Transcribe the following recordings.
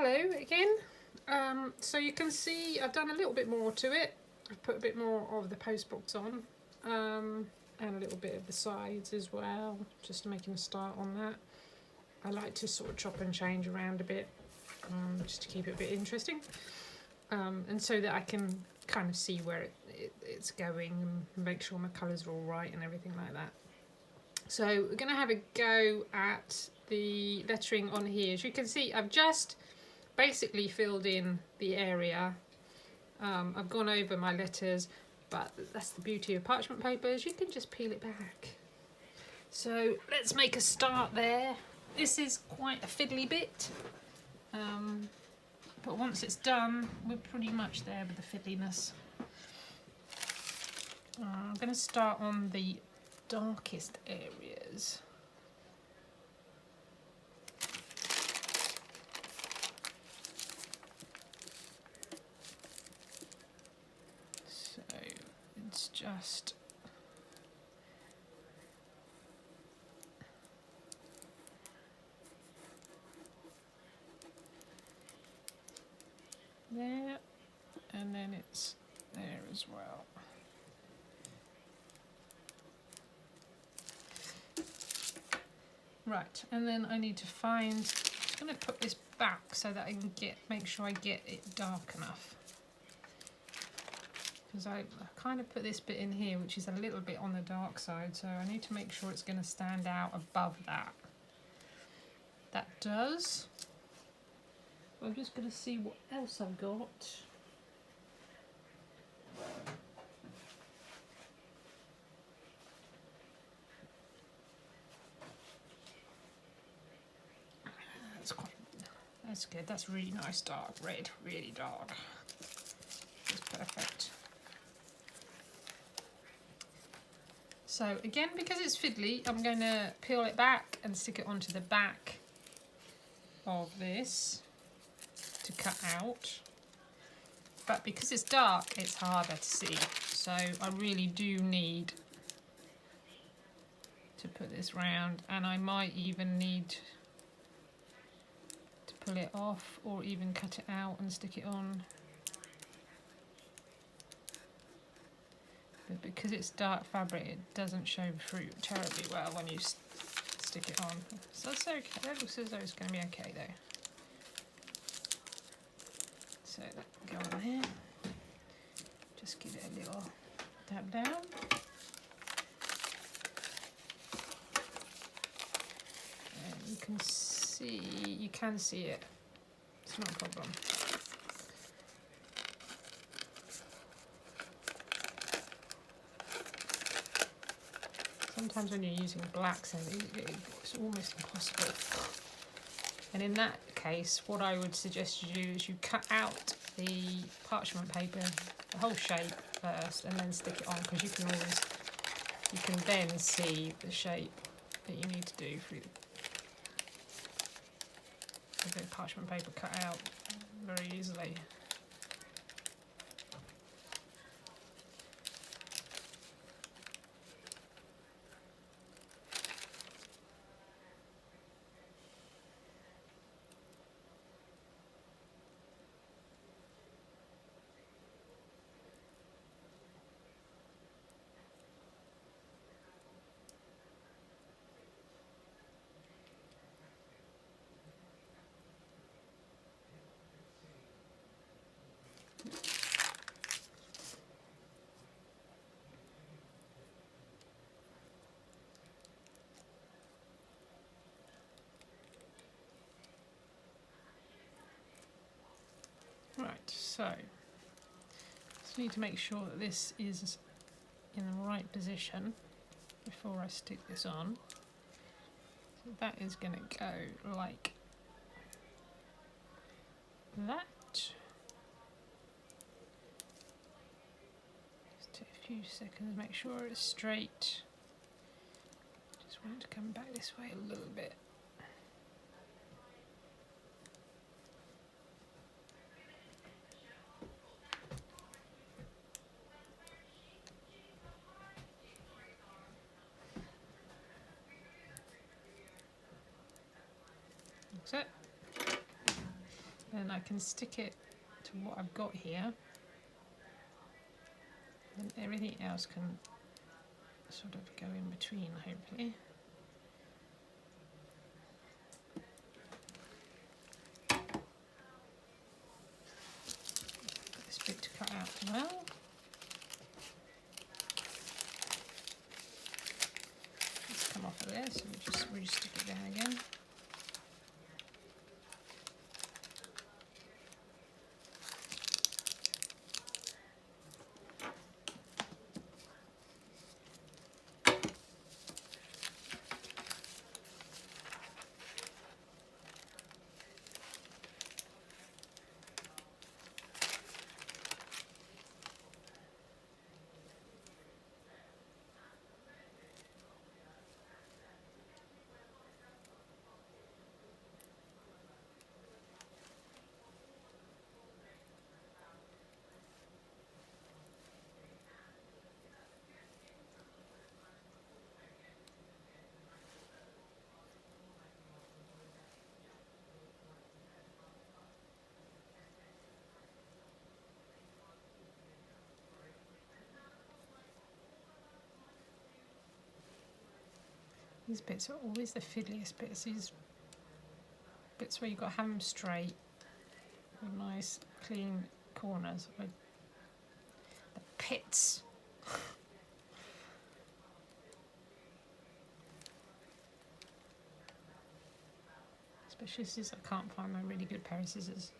Hello again. So you can see I've done a little bit more to it. I've put a bit more of the Postbox on and a little bit of the sides as well, just making a start on that. I like to sort of chop and change around a bit just to keep it a bit interesting and so that I can kind of see where it's going and make sure my colours are all right and everything like that. So we're going to have a go at the lettering on here. As you can see, I've just basically filled in the area. I've gone over my letters, but that's the beauty of parchment papers. You can just peel it back. So let's make a start there. This is quite a fiddly bit, but once it's done, we're pretty much there with the fiddliness. I'm going to start on the darkest areas. So it's just there, and then it's there as well. Right, and then I need to find, I'm just going to put this back so that I can make sure I get it dark enough. Because I kind of put this bit in here, which is a little bit on the dark side, so I need to make sure it's going to stand out above that. That does. I'm just going to see what else I've got. That's good. That's really nice dark red, really dark. That's perfect. So again, because it's fiddly, I'm going to peel it back and stick it onto the back of this to cut out. But because it's dark, it's harder to see. So I really do need to put this round, and I might even need to pull it off or even cut it out and stick it on. But because it's dark fabric, it doesn't show through terribly well when you stick it on. So that's okay. That looks as though it's going to be okay though. So that go on there. Just give it a little dab down. And you can see it. It's not a problem. Sometimes when you're using blacks, it's almost impossible. And in that case, what I would suggest you do is you cut out the parchment paper, the whole shape first, and then stick it on, because you can then see the shape that you need to do through the parchment paper cut out very easily. Right, so just need to make sure that this is in the right position before I stick this on. So that is going to go like that. Just take a few seconds, make sure it's straight. Just want it to come back this way a little bit. That's it. then I can stick it to what I've got here, and everything else can sort of go in between, hopefully. Got this bit to cut out as well. Let's come off of there, so we'll just re-stick it down again. These bits are always the fiddliest bits, these bits where you've got to have them straight with nice clean corners. The pits. Especially since I can't find my really good pair of scissors.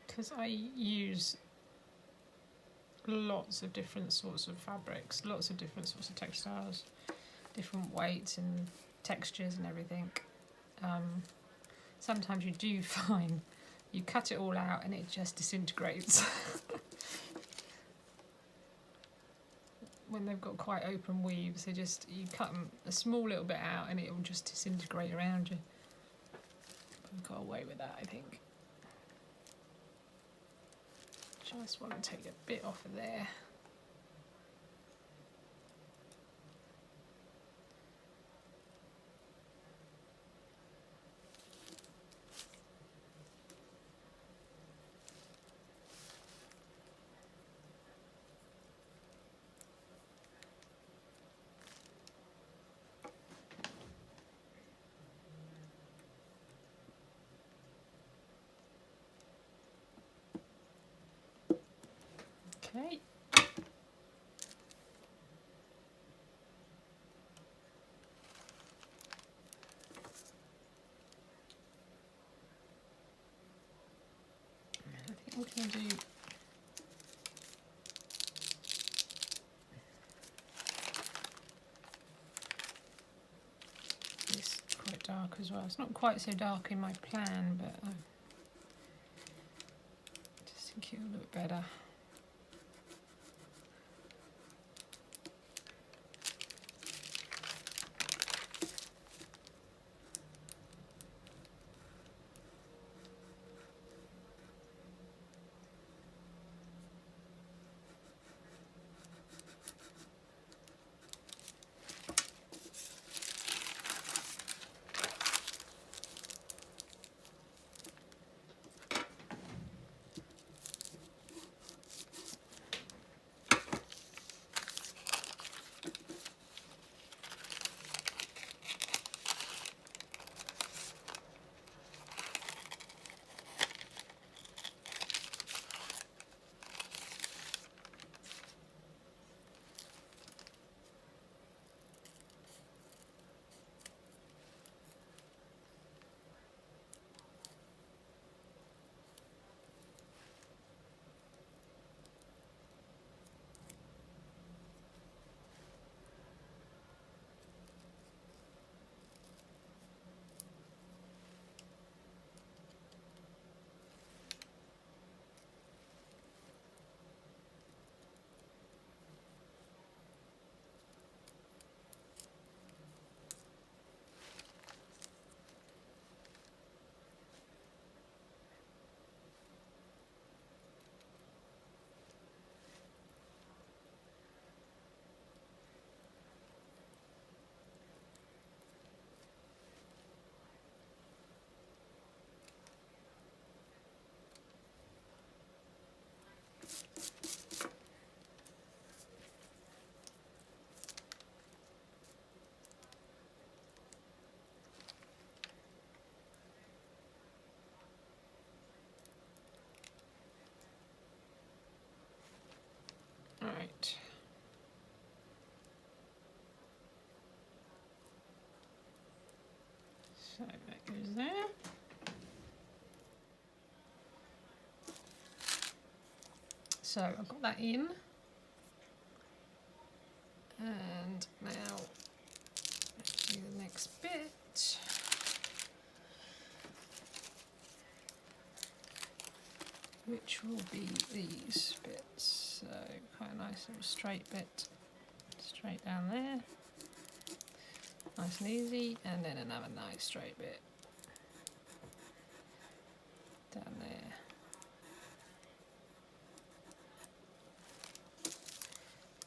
Because I use lots of different sorts of fabrics, lots of different sorts of textiles, different weights and textures and everything. Sometimes you do find you cut it all out and it just disintegrates. When they've got quite open weaves, you cut them a small little bit out and it will just disintegrate around you. I've got away with that, I think. Just want to take a bit off of there. Okay. I think we're going to do this quite dark as well. It's not quite so dark in my plan, but I just think it'll look better. So that goes there. So I've got that in, and now let's do the next bit. Which will be these bits. So quite a nice little straight bit straight down there. Nice and easy, and then another nice straight bit down there.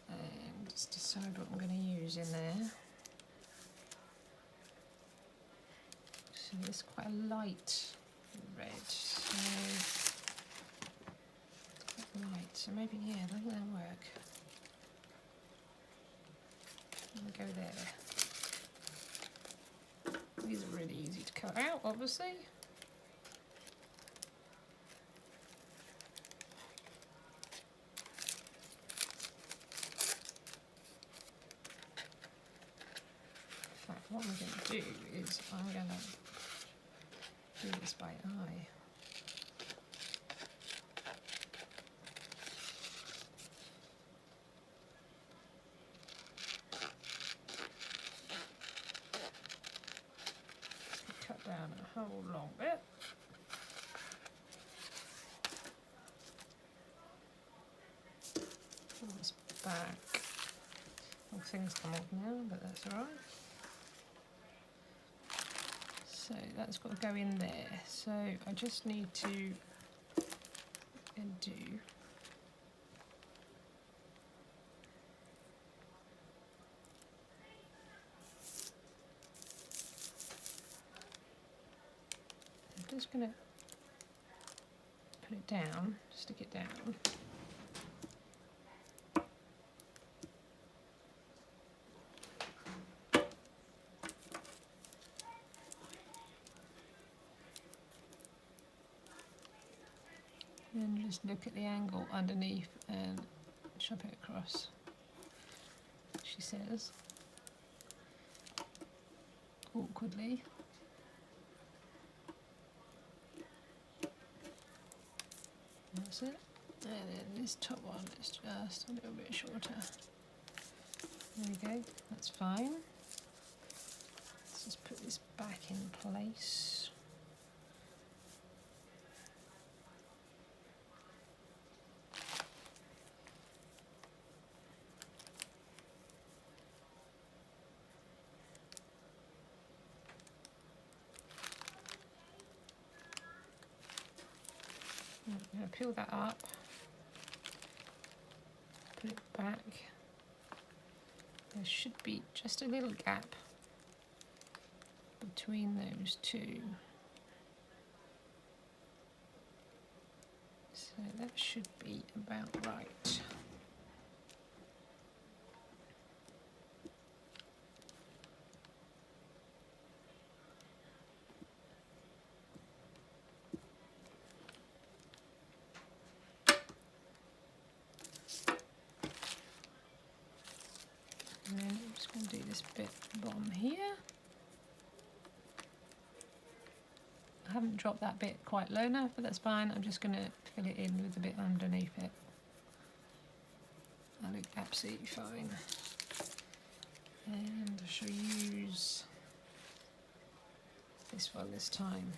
And just decide what I'm going to use in there. So it's quite a light red, so light, so maybe, yeah, I think that'll work. And go there. These are really easy to cut out, obviously. In fact, what I'm going to do is I'm going to do this by eye. Cut down a whole long bit. Pull this back. All things come off now, but that's alright. So that's got to go in there. So I just need to do I'm just going to put it down, stick it down. And just look at the angle underneath and chop it across, she says, awkwardly. That's it. And then this top one is just a little bit shorter. There we go, that's fine. Let's just put this back in place. I'm going to peel that up, put it back. There should be just a little gap between those two. So that should be about right. And then I'm just going to do this bit at the bottom here. I haven't dropped that bit quite low enough, but that's fine. I'm just going to fill it in with the bit underneath it. That looks absolutely fine. And I shall use this one this time.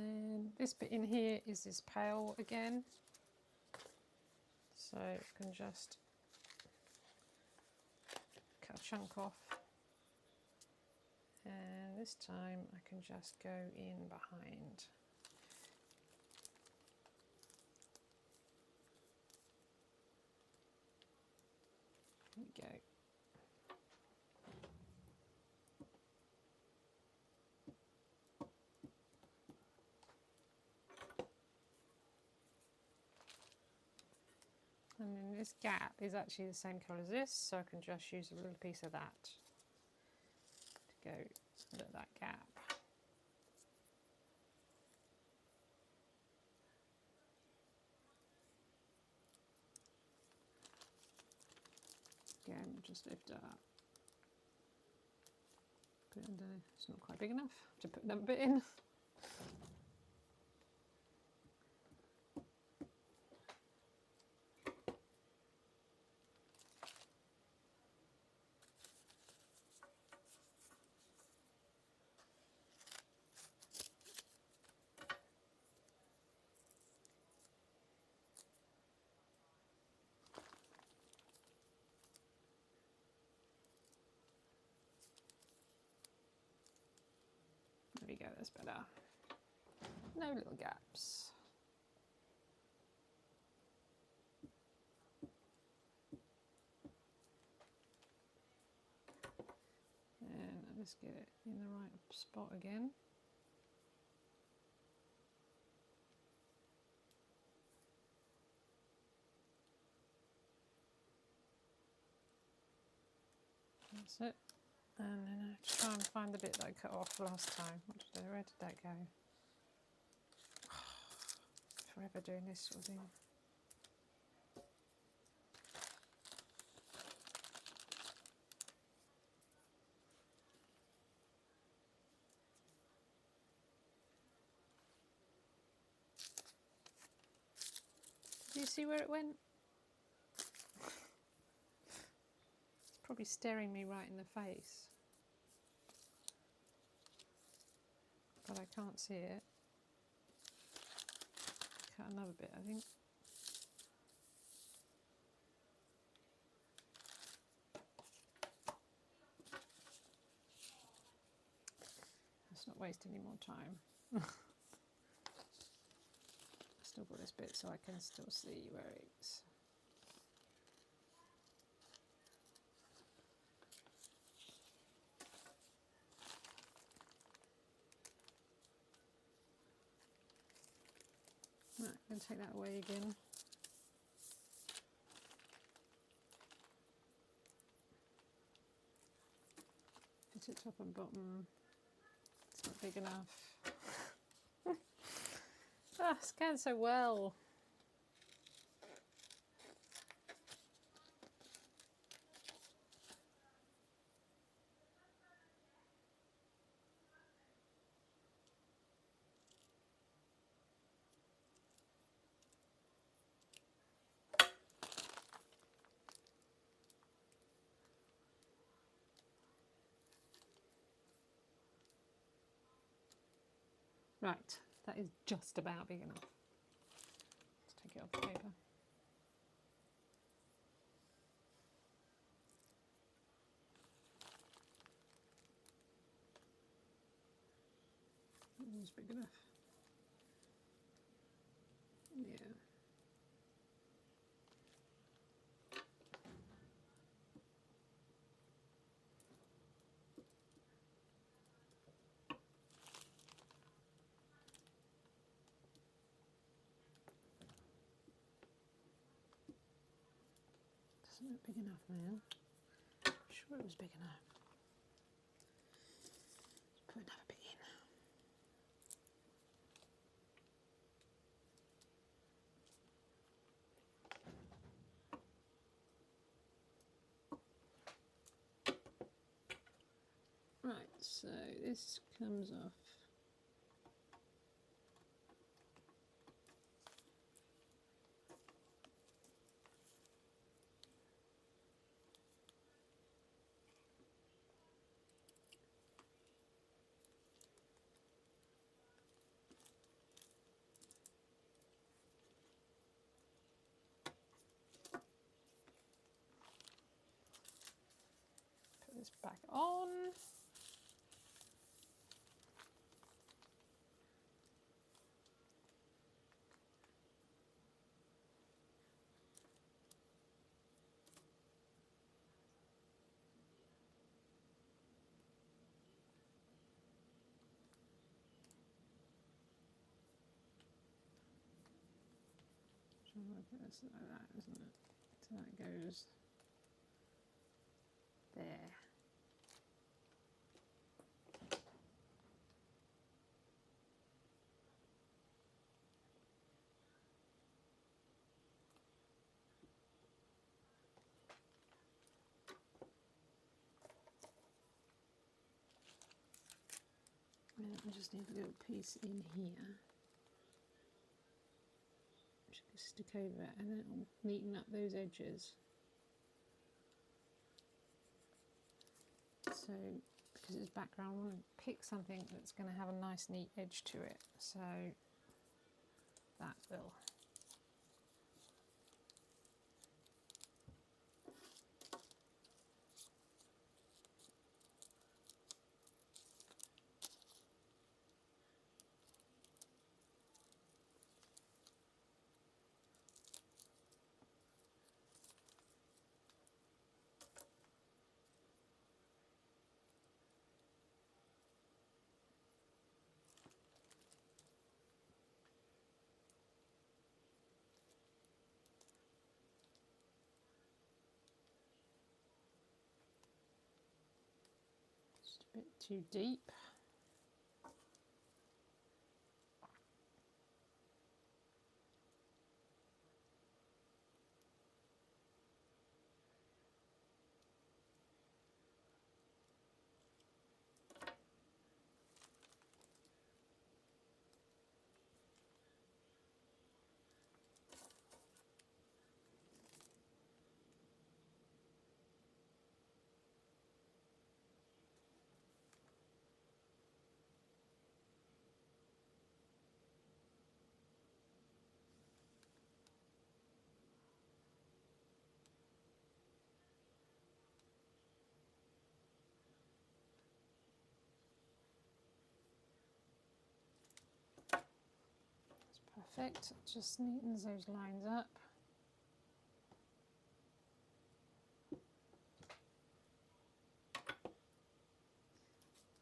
Then this bit in here is this pail again. So I can just cut a chunk off. And this time I can just go in behind. There we go. And then this gap is actually the same colour as this, so I can just use a little piece of that to go at that gap. Again, just lift it up. Put it under, it's not quite big enough to put another bit in. There we go, that's better. No little gaps. And I'll just get it in the right spot again. That's it. And then I have to try and find the bit that I cut off last time. Where did that go? Forever doing this sort of thing. Did you see where it went? It's probably staring me right in the face. But I can't see it. Cut another bit, I think. Let's not waste any more time. I've still got this bit so I can still see where it's. Right, I'm going to take that away again. Fit it top and bottom. It's not big enough. Ah, scans so well. Right, that is just about big enough. Let's take it off the paper. It's big enough. Yeah. Doesn't look big enough, man. I'm sure it was big enough. Let's put another bit in. Right, so this comes off. back on. It's like that, isn't it? So that goes there. And I just need a little piece in here. Just stick over it and then it'll neaten up those edges. So, because it's background, I want to pick something that's going to have a nice neat edge to it. So that will. Just a bit too deep. Perfect, it just neatens those lines up.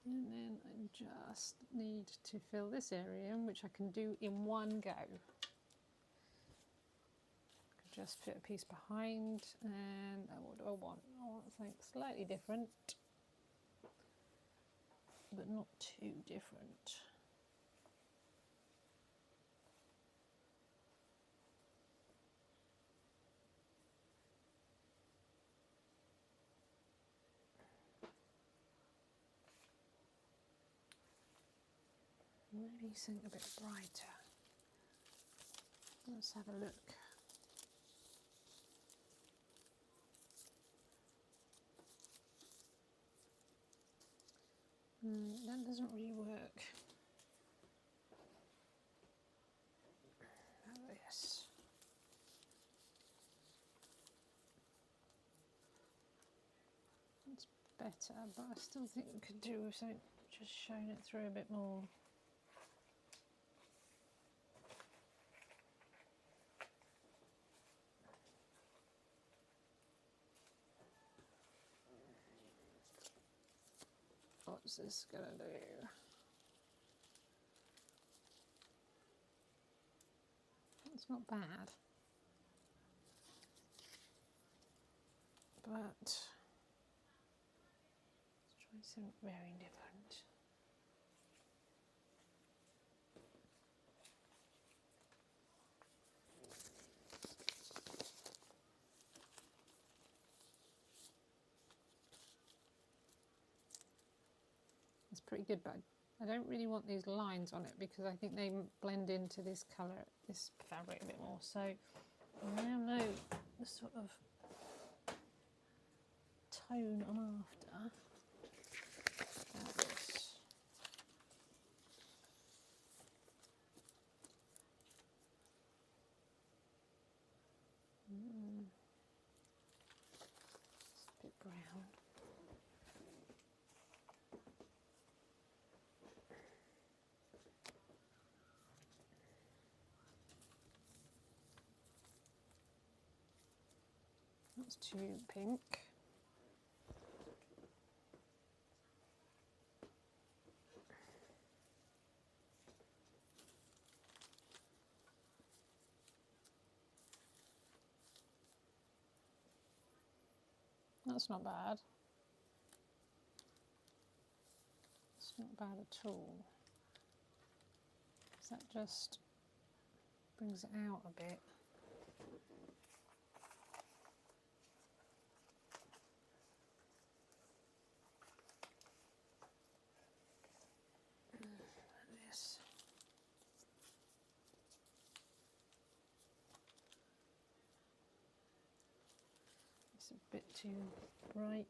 And then I just need to fill this area in, which I can do in one go. Just put a piece behind, and what do I want? I want something slightly different, but not too different. Maybe something a bit brighter. Let's have a look. That doesn't really work. How about this? It's better, but I still think we could do with something just showing it through a bit more. What's this gonna do? It's not bad, but let's try something very different. It's pretty good, but I don't really want these lines on it because I think they blend into this colour, this fabric a bit more. So I now know the sort of tone I'm after. This. It's a bit brown. That's too pink. That's not bad. It's not bad at all. So that just brings it out a bit. Like this. It's a bit too bright.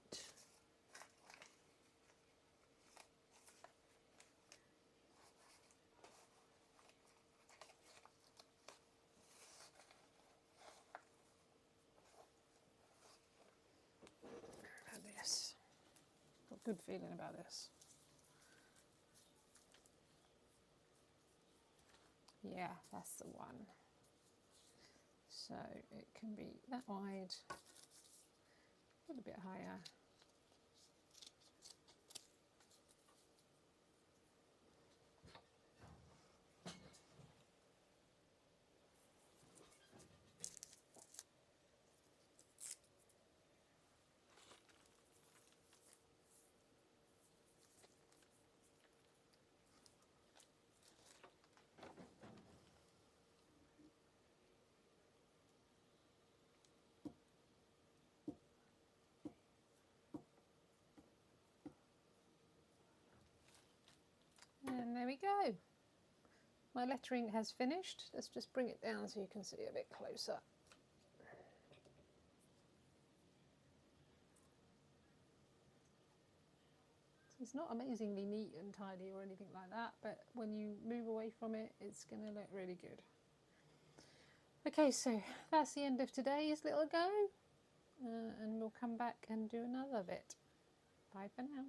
This. Got a good feeling about this. Yeah, that's the one. So it can be that wide, a little bit higher. And there we go. My lettering has finished. Let's just bring it down so you can see a bit closer. It's not amazingly neat and tidy or anything like that, but when you move away from it, it's going to look really good. Okay, so that's the end of today's little go, and we'll come back and do another bit. Bye for now.